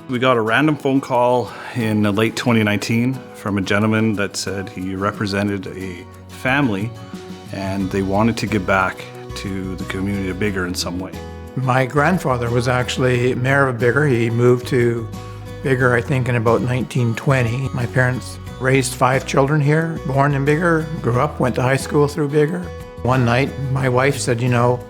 We got a random phone call in late 2019 from a gentleman that said he represented a family and they wanted to give back to the community of Biggar in some way. My grandfather was actually mayor of Biggar. He moved to Biggar, I think, in about 1920. My parents raised 5 children here, born in Biggar, grew up, went to high school through Biggar. One night, my wife said,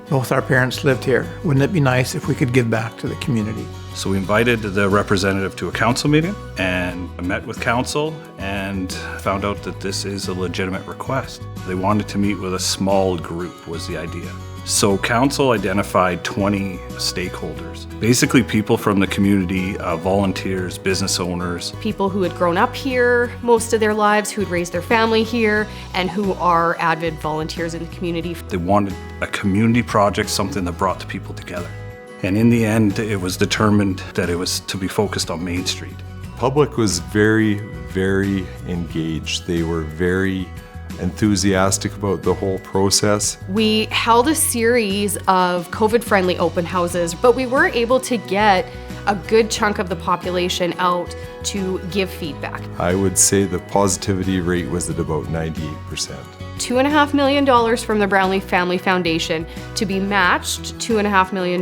both our parents lived here. Wouldn't it be nice if we could give back to the community? So we invited the representative to a council meeting and I met with council and found out that this is a legitimate request. They wanted to meet with a small group was the idea. So council identified 20 stakeholders, basically people from the community, volunteers, business owners. People who had grown up here most of their lives, who had raised their family here, and who are avid volunteers in the community. They wanted a community project, something that brought the people together. And in the end, it was determined that it was to be focused on Main Street. Public was very, very engaged. They were very enthusiastic about the whole process. We held a series of COVID-friendly open houses, but we were able to get a good chunk of the population out to give feedback. I would say the positivity rate was at about 98%. $2.5 million from the Brownlee Family Foundation to be matched $2.5 million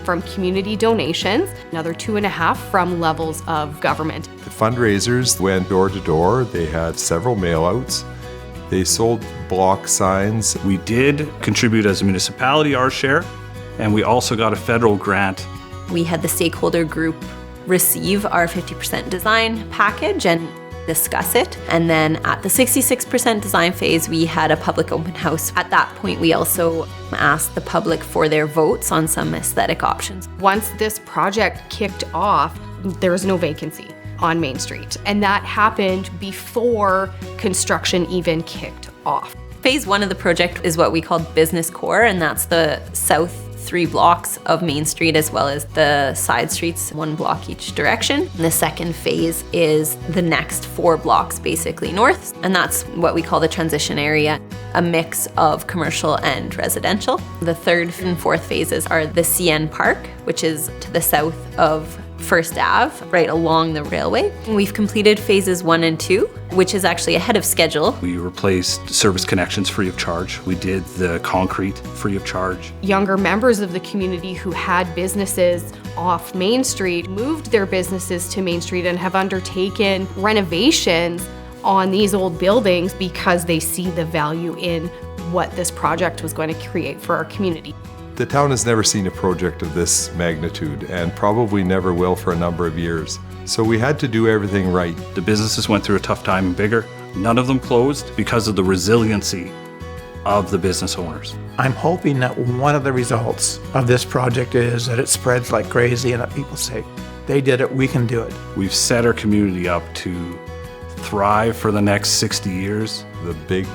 from community donations, another $2.5 from levels of government. The fundraisers went door to door. They had several mail-outs. They sold block signs. We did contribute as a municipality our share, and we also got a federal grant. We had the stakeholder group receive our 50% design package and discuss it. And then at the 66% design phase, we had a public open house. At that point, we also asked the public for their votes on some aesthetic options. Once this project kicked off, there was no vacancy on Main Street. And that happened before construction even kicked off. Phase 1 of the project is what we called Business Core, and that's the south 3 blocks of Main Street as well as the side streets, 1 block each direction. And the second phase is the next 4 blocks basically north, and that's what we call the transition area, a mix of commercial and residential. The third and fourth phases are the CN Park, which is to the south of First Ave, right along the railway. We've completed phases 1 and 2, which is actually ahead of schedule. We replaced service connections free of charge. We did the concrete free of charge. Younger members of the community who had businesses off Main Street moved their businesses to Main Street and have undertaken renovations on these old buildings because they see the value in what this project was going to create for our community. The town has never seen a project of this magnitude and probably never will for a number of years. So we had to do everything right. The businesses went through a tough time in Biggar. None of them closed because of the resiliency of the business owners. I'm hoping that one of the results of this project is that it spreads like crazy and that people say, they did it, we can do it. We've set our community up to thrive for the next 60 years. The big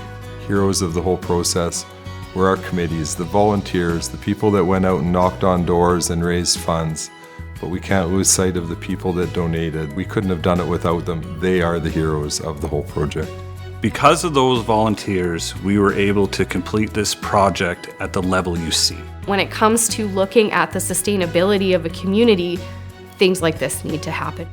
heroes of the whole process were our committees, the volunteers, the people that went out and knocked on doors and raised funds. But we can't lose sight of the people that donated. We couldn't have done it without them. They are the heroes of the whole project. Because of those volunteers, we were able to complete this project at the level you see. When it comes to looking at the sustainability of a community, things like this need to happen.